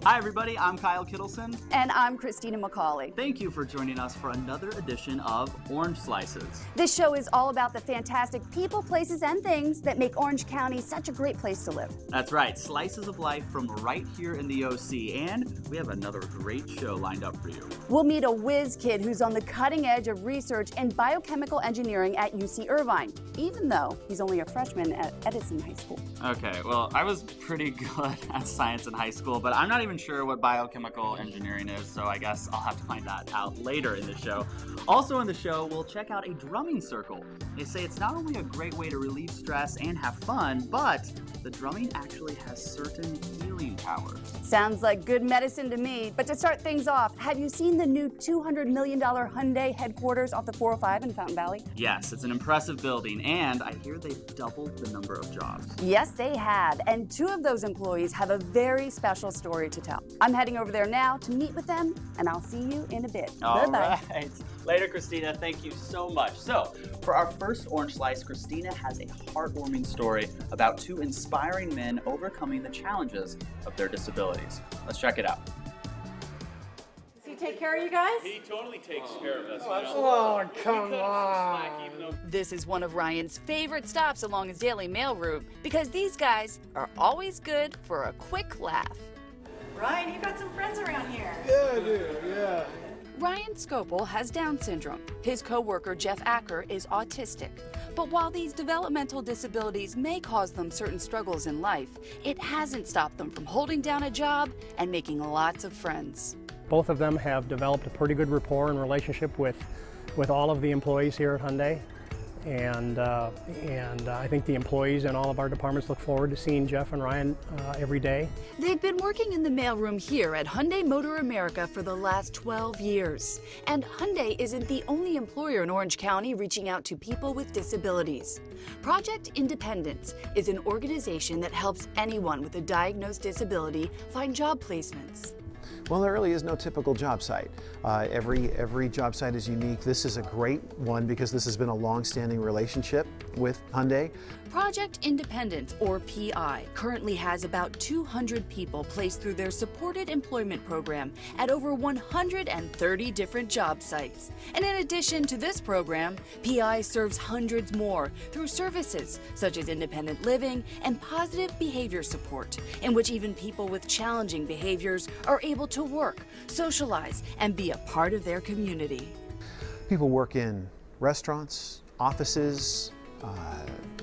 Hi everybody, I'm Kyle Kittleson. And I'm Christina Macauley. Thank you for joining us for another edition of Orange Slices. This show is all about the fantastic people, places, and things that make Orange County such a great place to live. That's right, slices of life from right here in the OC, and we have another great show lined up for you. We'll meet a whiz kid who's on the cutting edge of research in biochemical engineering at UC Irvine, even though he's only a freshman at Edison High School. Okay, well, I was pretty good at science in high school, but I'm not even sure what biochemical engineering is, so I guess I'll have to find that out later in the show. Also in the show, we'll check out a drumming circle. They say it's not only a great way to relieve stress and have fun, but the drumming actually has certain healing powers. Sounds like good medicine to me. But to start things off, have you seen the new $200 million Hyundai headquarters off the 405 in Fountain Valley? Yes, it's an impressive building, and I hear they've doubled the number of jobs. Yes, they have, and two of those employees have a very special story to tell. I'm heading over there now to meet with them, and I'll see you in a bit. All Bye-bye. right. Later, Christina. Thank you so much. So, for our first Orange Slice, Christina has a heartwarming story about two inspiring men overcoming the challenges of their disabilities. Let's check it out. Does he take care of you guys? He totally takes care of us. Oh, come on. This is one of Ryan's favorite stops along his daily mail route because these guys are always good for a quick laugh. Ryan, you got some friends around here. Yeah, I do, yeah. Ryan Scopel has Down syndrome. His coworker Jeff Acker is autistic. But while these developmental disabilities may cause them certain struggles in life, it hasn't stopped them from holding down a job and making lots of friends. Both of them have developed a pretty good rapport and relationship with all of the employees here at Hyundai. And I think the employees in all of our departments look forward to seeing Jeff and Ryan every day. They've been working in the mailroom here at Hyundai Motor America for the last 12 years. And Hyundai isn't the only employer in Orange County reaching out to people with disabilities. Project Independence is an organization that helps anyone with a diagnosed disability find job placements. Well, there really is no typical job site. Every job site is unique. This is a great one because this has been a long-standing relationship with Hyundai. Project Independence, or PI, currently has about 200 people placed through their supported employment program at over 130 different job sites. And in addition to this program, PI serves hundreds more through services such as independent living and positive behavior support, in which even people with challenging behaviors are able to work, socialize, and be a part of their community. People work in restaurants, offices,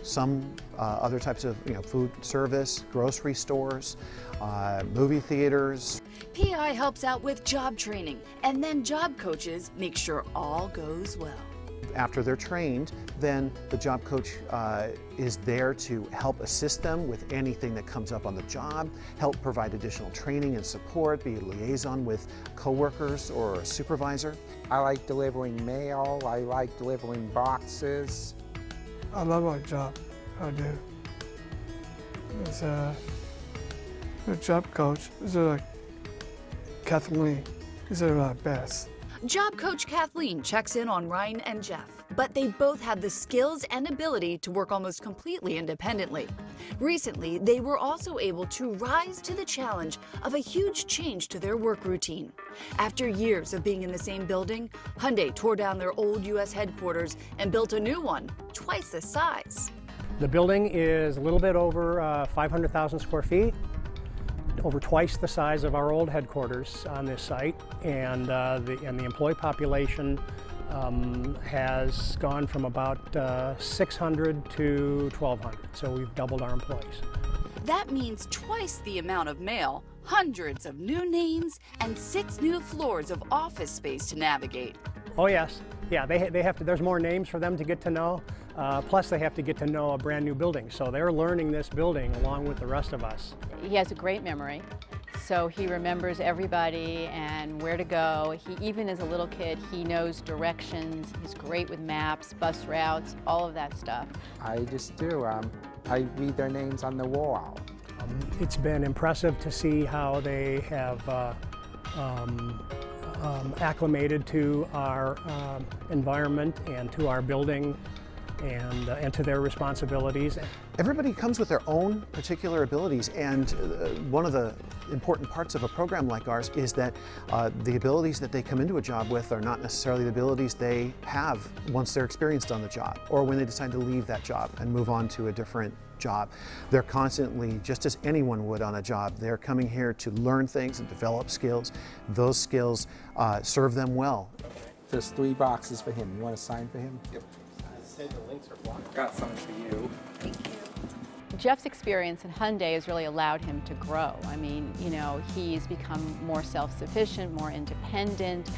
some other types of food service, grocery stores, movie theaters. PI helps out with job training, and then job coaches make sure all goes well. After they're trained, then the job coach is there to help assist them with anything that comes up on the job, help provide additional training and support, be a liaison with coworkers or a supervisor. I like delivering mail, I like delivering boxes. I love my job, I do. It's the job coach, is like Kathleen, is our best. Job coach Kathleen checks in on Ryan and Jeff, but they both have the skills and ability to work almost completely independently. Recently, they were also able to rise to the challenge of a huge change to their work routine. After years of being in the same building, Hyundai tore down their old U.S. headquarters and built a new one, twice the size. The building is a little bit over 500,000 square feet, over twice the size of our old headquarters on this site, and the employee population has gone from about 600 to 1,200, so we've doubled our employees. That means twice the amount of mail, hundreds of new names, and 6 new floors of office space to navigate. Oh yes, yeah, they have to, there's more names for them to get to know, plus they have to get to know a brand new building, so they're learning this building along with the rest of us. He has a great memory, so he remembers everybody and where to go. He, even as a little kid, he knows directions. He's great with maps, bus routes, all of that stuff. I just do. I read their names on the wall. It's been impressive to see how they have acclimated to our environment and to our building and to their responsibilities. Everybody comes with their own particular abilities, and one of the important parts of a program like ours is that the abilities that they come into a job with are not necessarily the abilities they have once they're experienced on the job or when they decide to leave that job and move on to a different job. They're constantly, just as anyone would on a job, they're coming here to learn things and develop skills. Those skills serve them well. There's 3 boxes for him. You want to sign for him? Yep. Said the links are blocked. Got some for you. Thank you. Jeff's experience in Hyundai has really allowed him to grow. I mean, you know, he's become more self-sufficient, more independent,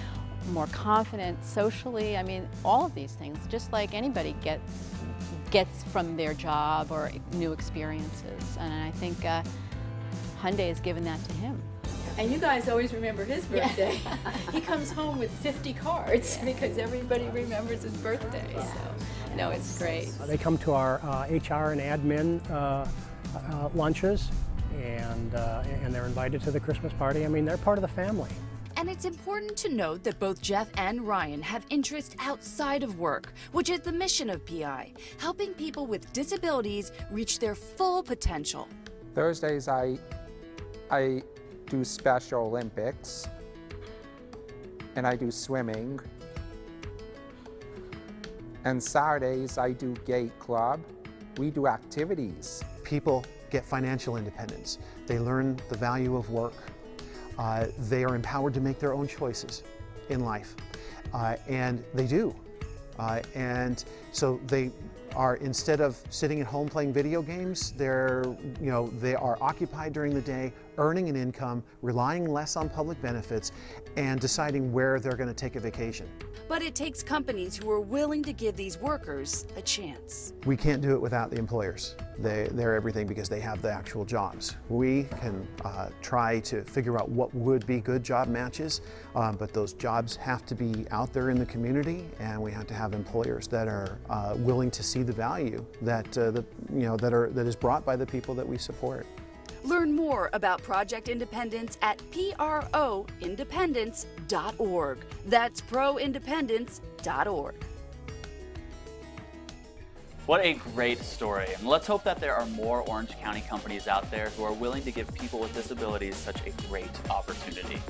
more confident socially. I mean, all of these things, just like anybody gets from their job or new experiences. And I think Hyundai has given that to him. And you guys always remember his birthday. He comes home with 50 cards because everybody remembers his birthday. So, no, it's great. They come to our HR and admin lunches, and they're invited to the Christmas party. I mean, they're part of the family. And it's important to note that both Jeff and Ryan have interests outside of work, which is the mission of PI, helping people with disabilities reach their full potential. Thursdays I do Special Olympics, and I do swimming. And Saturdays I do Gate Club. We do activities. People get financial independence. They learn the value of work. They are empowered to make their own choices in life, and they do. And so they are, instead of sitting at home playing video games, they are occupied during the day, earning an income, relying less on public benefits, and deciding where they're going to take a vacation. But it takes companies who are willing to give these workers a chance. We can't do it without the employers. They're everything because they have the actual jobs. We can try to figure out what would be good job matches, but those jobs have to be out there in the community, and we have to have employers that are willing to see the value that that is brought by the people that we support. Learn more about Project Independence at proindependence.org. That's proindependence.org. What a great story. And let's hope that there are more Orange County companies out there who are willing to give people with disabilities such a great opportunity.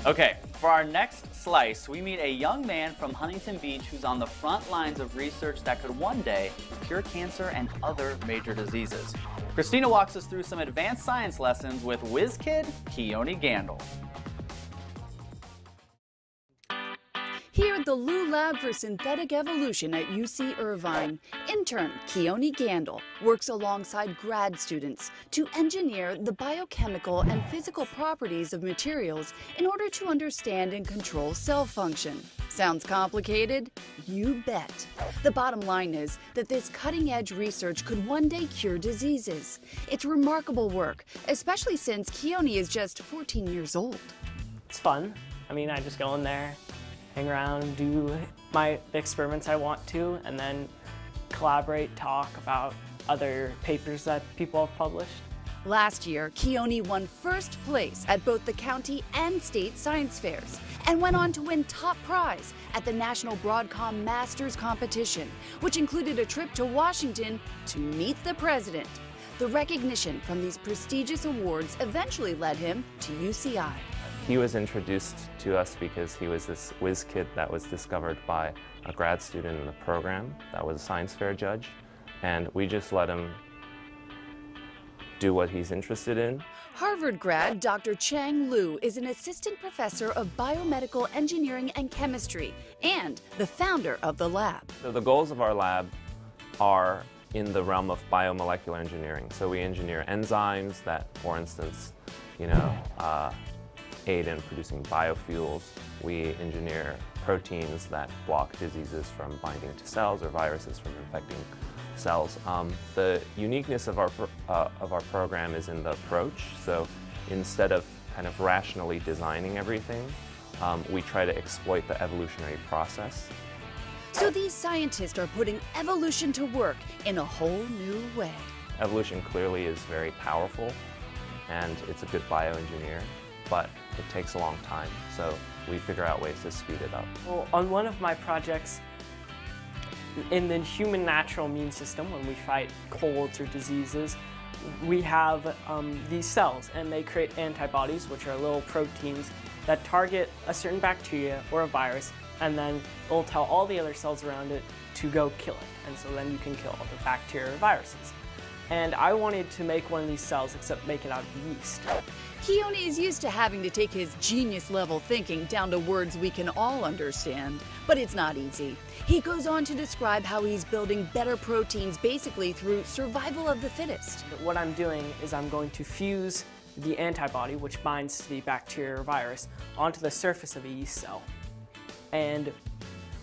Okay, for our next slice, we meet a young man from Huntington Beach who's on the front lines of research that could one day cure cancer and other major diseases. Christina walks us through some advanced science lessons with whiz kid Keoni Gandall. Here at the Lou Lab for Synthetic Evolution at UC Irvine, intern Keoni Gandall works alongside grad students to engineer the biochemical and physical properties of materials in order to understand and control cell function. Sounds complicated? You bet. The bottom line is that this cutting-edge research could one day cure diseases. It's remarkable work, especially since Keoni is just 14 years old. It's fun. I mean, I just go in there, hang around, do the experiments I want to, and then collaborate, talk about other papers that people have published. Last year, Keoni won first place at both the county and state science fairs and went on to win top prize at the National Broadcom Masters competition, which included a trip to Washington to meet the president. The recognition from these prestigious awards eventually led him to UCI. He was introduced to us because he was this whiz kid that was discovered by a grad student in the program that was a science fair judge, and we just let him do what he's interested in. Harvard grad Dr. Chang Liu is an assistant professor of biomedical engineering and chemistry and the founder of the lab. So the goals of our lab are in the realm of biomolecular engineering. So we engineer enzymes that, for instance, aid in producing biofuels. We engineer proteins that block diseases from binding to cells or viruses from infecting cells. The uniqueness of our program is in the approach. So instead of kind of rationally designing everything, we try to exploit the evolutionary process. So these scientists are putting evolution to work in a whole new way. Evolution clearly is very powerful, and it's a good bioengineer, but it takes a long time, so we figure out ways to speed it up. Well, on one of my projects, in the human natural immune system, when we fight colds or diseases, we have these cells, and they create antibodies, which are little proteins that target a certain bacteria or a virus, and then it'll tell all the other cells around it to go kill it. And so then you can kill all the bacteria or viruses. And I wanted to make one of these cells, except make it out of yeast. Keone is used to having to take his genius-level thinking down to words we can all understand, but it's not easy. He goes on to describe how he's building better proteins basically through survival of the fittest. What I'm doing is I'm going to fuse the antibody, which binds to the bacteria or virus, onto the surface of a yeast cell. And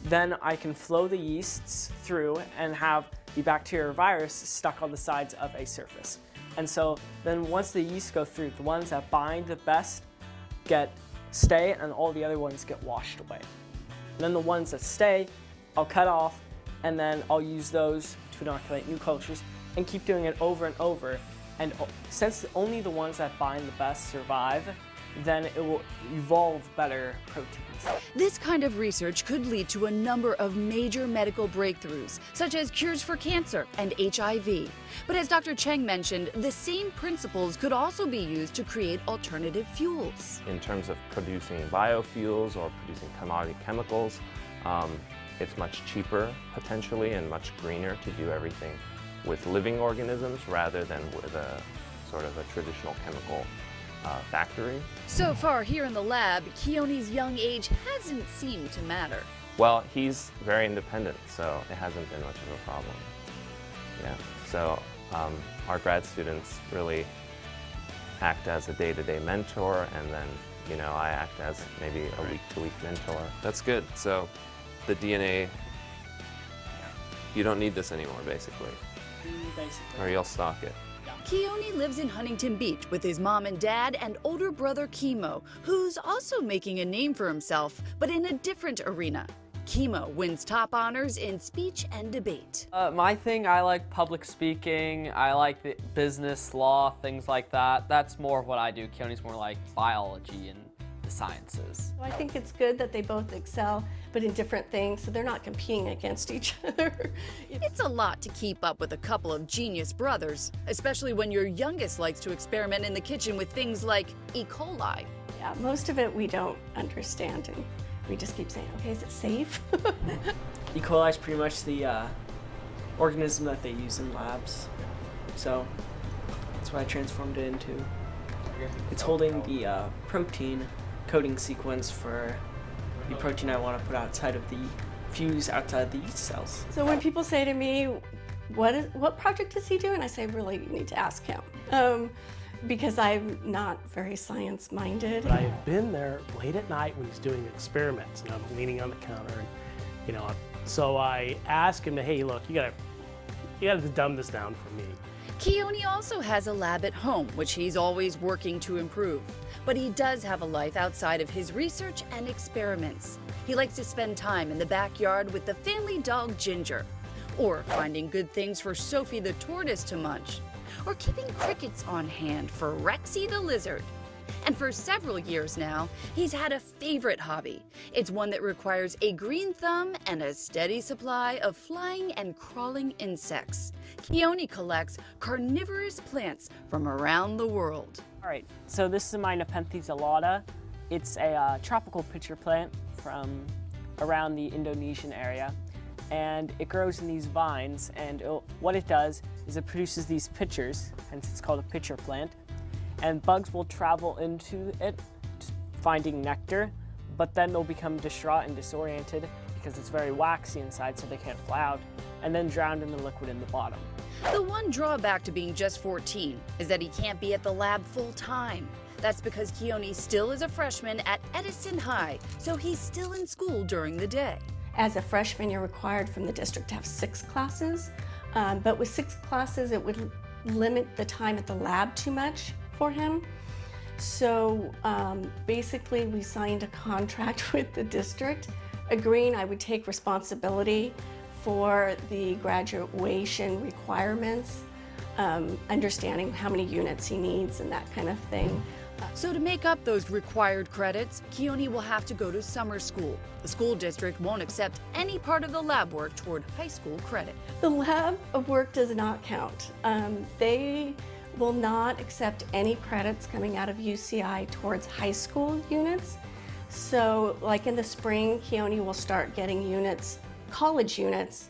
then I can flow the yeasts through and have the bacteria or virus stuck on the sides of a surface. And so then once the yeast go through, the ones that bind the best stay, and all the other ones get washed away. And then the ones that stay, I'll cut off, and then I'll use those to inoculate new cultures and keep doing it over and over. And since only the ones that bind the best survive, then it will evolve better proteins. This kind of research could lead to a number of major medical breakthroughs, such as cures for cancer and HIV. But as Dr. Cheng mentioned, the same principles could also be used to create alternative fuels. In terms of producing biofuels or producing commodity chemicals, it's much cheaper potentially and much greener to do everything with living organisms rather than with a sort of a traditional chemical factory. So far here in the lab, Keone's young age hasn't seemed to matter. Well, he's very independent, so it hasn't been much of a problem. Yeah, so our grad students really act as a day-to-day mentor, and then, you know, I act as maybe a week-to-week mentor. That's good. So the DNA, you don't need this anymore, basically. Or you'll stock it. Keone lives in Huntington Beach with his mom and dad and older brother Chemo, who's also making a name for himself, but in a different arena. Chemo wins top honors in speech and debate. My thing, I like public speaking, I like the business, law, things like that. That's more of what I do. Keone's more like biology and the sciences. I think it's good that they both excel, but in different things, so they're not competing against each other. It's a lot to keep up with a couple of genius brothers, especially when your youngest likes to experiment in the kitchen with things like E. coli. Yeah, most of it we don't understand, and we just keep saying, okay, is it safe? E. coli is pretty much the organism that they use in labs. So that's what I transformed it into. It's holding the protein coding sequence for the protein I want to put outside of the fuse outside the yeast cells. So when people say to me, what project is he doing? I say, really, you need to ask him. Because I'm not very science-minded. But I have been there late at night when he's doing experiments, and I'm leaning on the counter, and you know, so I ask him, hey, look, you gotta dumb this down for me. Keone also has a lab at home, which he's always working to improve. But he does have a life outside of his research and experiments. He likes to spend time in the backyard with the family dog Ginger, or finding good things for Sophie the tortoise to munch, or keeping crickets on hand for Rexy the lizard. And for several years now, he's had a favorite hobby. It's one that requires a green thumb and a steady supply of flying and crawling insects. Keone collects carnivorous plants from around the world. All right, so this is my Nepenthes alata. It's a tropical pitcher plant from around the Indonesian area. And it grows in these vines, and what it does is it produces these pitchers, hence it's called a pitcher plant. And bugs will travel into it, finding nectar, but then they'll become distraught and disoriented because it's very waxy inside, so they can't fly out, and then drowned in the liquid in the bottom. The one drawback to being just 14 is that he can't be at the lab full time. That's because Keone still is a freshman at Edison High, so he's still in school during the day. As a freshman, you're required from the district to have 6 classes, but with 6 classes, it would limit the time at the lab too much for him. So basically, we signed a contract with the district, agreeing I would take responsibility for the graduation requirements, understanding how many units he needs and that kind of thing. So to make up those required credits, Keone will have to go to summer school. The school district won't accept any part of the lab work toward high school credit. The lab work does not count. They will not accept any credits coming out of UCI towards high school units. So like in the spring, Keone will start getting units, college units,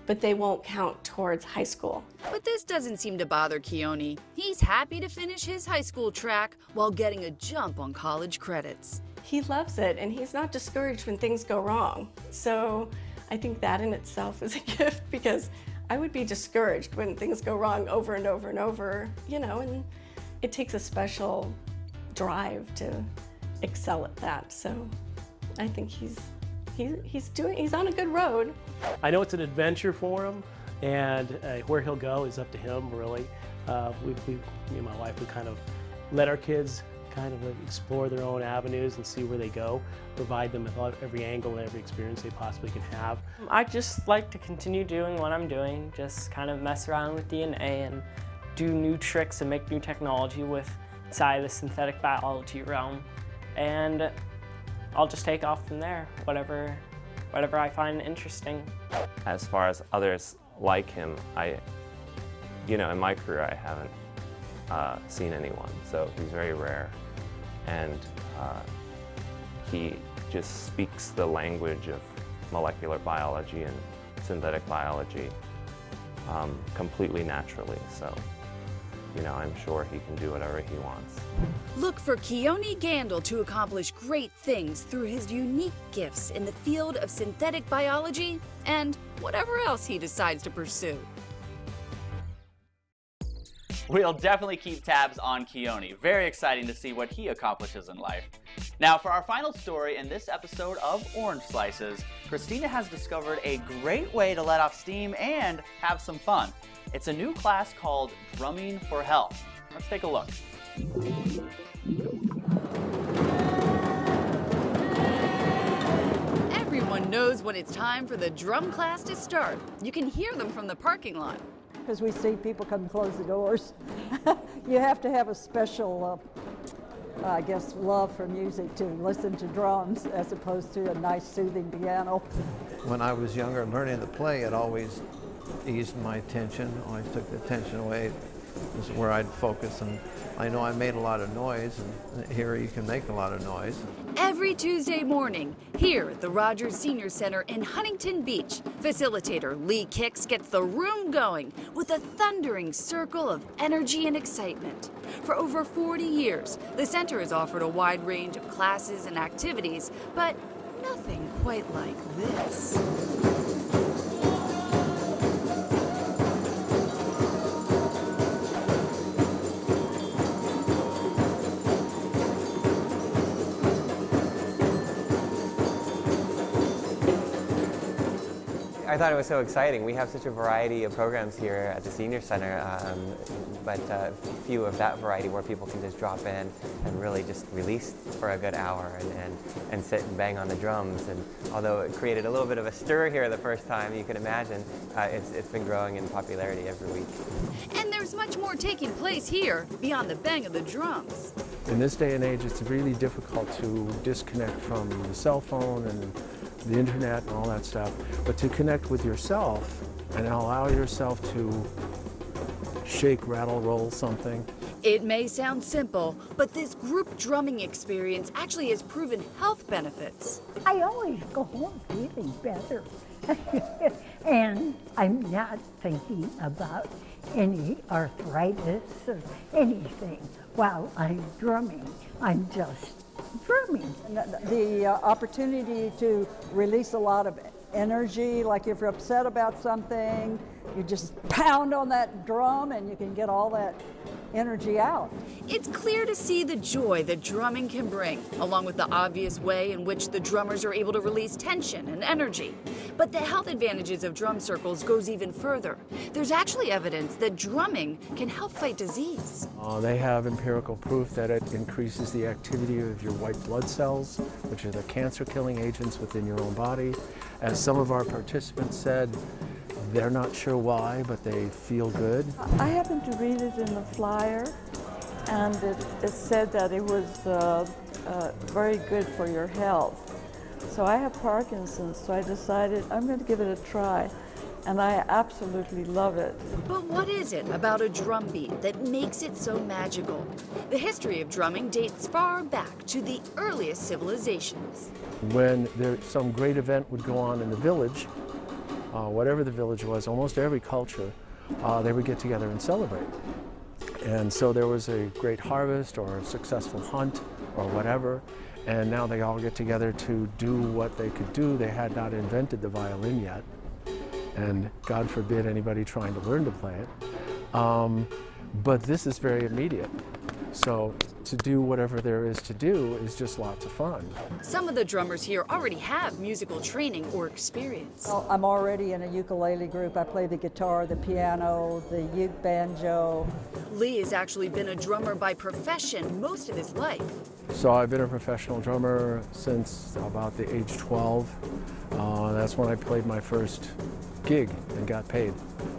but they won't count towards high school. But this doesn't seem to bother Keone. He's happy to finish his high school track while getting a jump on college credits. He loves it, and he's not discouraged when things go wrong. So I think that in itself is a gift, because I would be discouraged when things go wrong over and over and over, you know, and it takes a special drive to excel at that. So I think he's on a good road. I know it's an adventure for him, and where he'll go is up to him, really. Me and my wife, we kind of let our kids kind of explore their own avenues and see where they go, provide them with every angle and every experience they possibly can have. I just like to continue doing what I'm doing, just kind of mess around with DNA and do new tricks and make new technology inside the synthetic biology realm. And I'll just take off from there, whatever I find interesting. As far as others like him, in my career I haven't seen anyone, so he's very rare, and he just speaks the language of molecular biology and synthetic biology completely naturally, so I'm sure he can do whatever he wants. Look for Keoni Gandall to accomplish great things through his unique gifts in the field of synthetic biology and whatever else he decides to pursue. We'll definitely keep tabs on Keone. Very exciting to see what he accomplishes in life. Now, for our final story in this episode of Orange Slices, Christina has discovered a great way to let off steam and have some fun. It's a new class called Drumming for Health. Let's take a look. Everyone knows when it's time for the drum class to start. You can hear them from the parking lot. Because we see people come close the doors. You have to have a special, I guess, love for music to listen to drums as opposed to a nice soothing piano. When I was younger, learning to play, it always eased my tension, always took the tension away. This is where I'd focus, and I know I made a lot of noise, and here you can make a lot of noise. Every Tuesday morning, here at the Rogers Senior Center in Huntington Beach, facilitator Lee Kicks gets the room going with a thundering circle of energy and excitement. For over 40 years, the center has offered a wide range of classes and activities, but nothing quite like this. I thought it was so exciting. We have such a variety of programs here at the Senior Center, but few of that variety where people can just drop in and really just release for a good hour and sit and bang on the drums. And although it created a little bit of a stir here the first time, you can imagine it's been growing in popularity every week. And there's much more taking place here beyond the bang of the drums. In this day and age, it's really difficult to disconnect from the cell phone and the internet and all that stuff, but to connect with yourself and allow yourself to shake, rattle, roll something. It may sound simple, but this group drumming experience actually has proven health benefits. I always go home feeling better. And I'm not thinking about any arthritis or anything while I'm drumming. I'm just drumming. The opportunity to release a lot of energy, like if you're upset about something, you just pound on that drum and you can get all that energy out. It's clear to see the joy that drumming can bring, along with the obvious way in which the drummers are able to release tension and energy. But the health advantages of drum circles goes even further. There's actually evidence that drumming can help fight disease. They have empirical proof that it increases the activity of your white blood cells, which are the cancer-killing agents within your own body. As some of our participants said, they're not sure why, but they feel good. I happened to read it in the flyer, and it said that it was very good for your health. So I have Parkinson's, so I decided I'm going to give it a try. and I absolutely love it. But what is it about a drum beat that makes it so magical? The history of drumming dates far back to the earliest civilizations. When some great event would go on in the village, whatever the village was, almost every culture, they would get together and celebrate. And so there was a great harvest or a successful hunt or whatever, and now they all get together to do what they could do. They had not invented the violin yet, and God forbid anybody trying to learn to play it. But this is very immediate. So to do whatever there is to do is just lots of fun. Some of the drummers here already have musical training or experience. Well, I'm already in a ukulele group. I play the guitar, the piano, the uke banjo. Lee has actually been a drummer by profession most of his life. So I've been a professional drummer since about the age 12. That's when I played my first gig and got paid.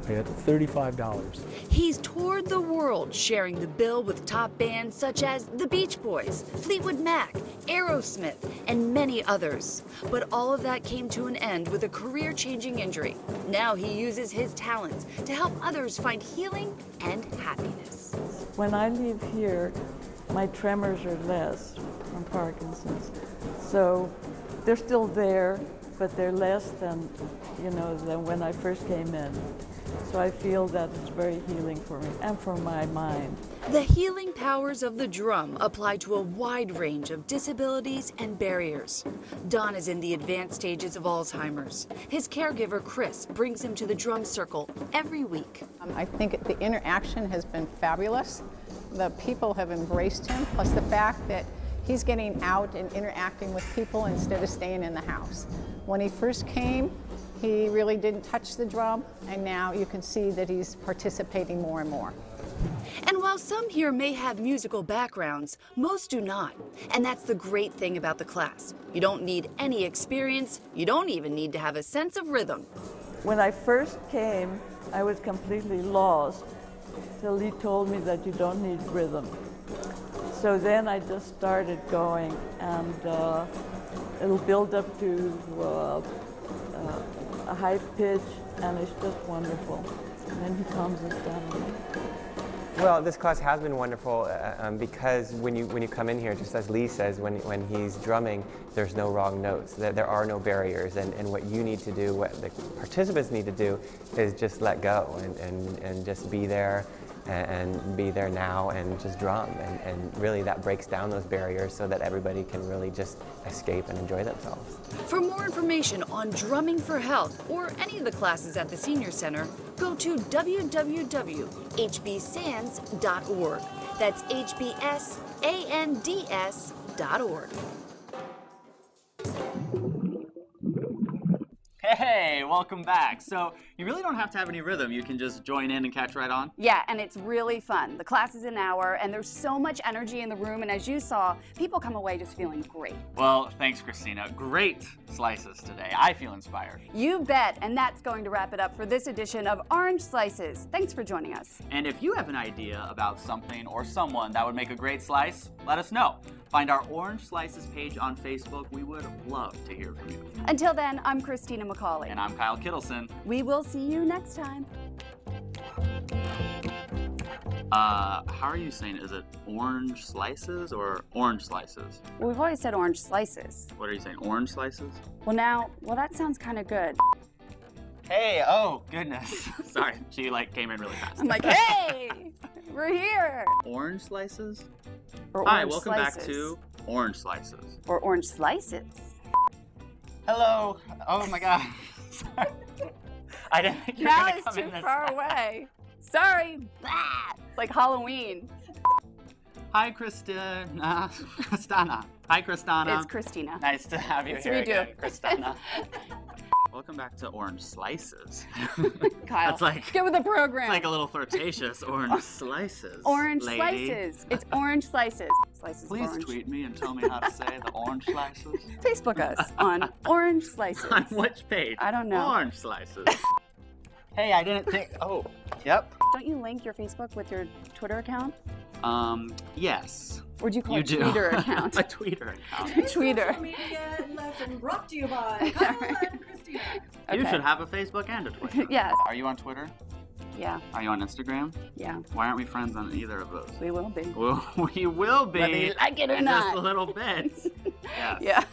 I had $35. He's toured the world sharing the bill with top bands such as the Beach Boys, Fleetwood Mac, Aerosmith, and many others. But all of that came to an end with a career-changing injury. Now he uses his talents to help others find healing and happiness. When I leave here, my tremors are less from Parkinson's. So they're still there, but they're less than, than when I first came in. So I feel that it's very healing for me and for my mind. The healing powers of the drum apply to a wide range of disabilities and barriers. Don is in the advanced stages of Alzheimer's. His caregiver, Chris, brings him to the drum circle every week. I think the interaction has been fabulous. The people have embraced him, plus the fact that he's getting out and interacting with people instead of staying in the house. When he first came, he really didn't touch the drum, and now you can see that he's participating more and more. And while some here may have musical backgrounds, most do not. And that's the great thing about the class. You don't need any experience. You don't even need to have a sense of rhythm. When I first came, I was completely lost till he told me that you don't need rhythm. So then I just started going, and it'll build up to a high pitch, and it's just wonderful. And then he calms us down. Well, this class has been wonderful because when you come in here, just as Lee says, when he's drumming, there's no wrong notes. There are no barriers, and what you need to do, what the participants need to do, is just let go and just be there. And be there now and just drum, and really that breaks down those barriers so that everybody can really just escape and enjoy themselves. For more information on drumming for health or any of the classes at the Senior Center, go to www.hbsands.org. That's HBSANDS.org. Hey, welcome back. So you really don't have to have any rhythm. You can just join in and catch right on. Yeah, and it's really fun. The class is an hour, and there's so much energy in the room, and as you saw, people come away just feeling great. Well, thanks, Christina. Great slices today. I feel inspired. You bet, and that's going to wrap it up for this edition of Orange Slices. Thanks for joining us. And if you have an idea about something or someone that would make a great slice, let us know. Find our Orange Slices page on Facebook. We would love to hear from you. Until then, I'm Christina Macauley. And I'm Kyle Kittleson. We will see you next time. How are you saying? Is it orange slices or orange slices? Well, we've always said orange slices. What are you saying? Orange slices? Well, that sounds kind of good. Hey, oh, goodness. Sorry, she came in really fast. I'm like, hey, we're here. Orange slices? Or Hi, orange welcome slices. back to Orange Slices. Or orange slices. Hello. Oh my God. Sorry. I didn't think you were Now going to it's come too in this far fast. away. Sorry. Blah. It's like Halloween. Hi, Christina. Hi, Christina. It's Christina. Nice to have you Yes, here we do. again, Christina. Welcome back to Orange Slices. Kyle, That's like, get with the program. it's like a little flirtatious. Orange Slices. Orange lady. slices. It's orange slices. Slices Please orange. tweet me and tell me how to say the orange slices. Facebook us on Orange Slices. On which page? I don't know. Orange Slices. Hey, I didn't think. Oh, yep. Don't you link your Facebook with your Twitter account? Yes. Or do you call You it do. Tweeter account? A tweeter account. Tweeter. Kittleson, brought to you by Kyle and Christina. You should have a Facebook and a Twitter. Yes. Are you on Twitter? Yeah. Are you on Instagram? Yeah. Why aren't we friends on either of those? We will be. Well, we will be. Whether you like it or in not. just a little bit. Yes. Yeah.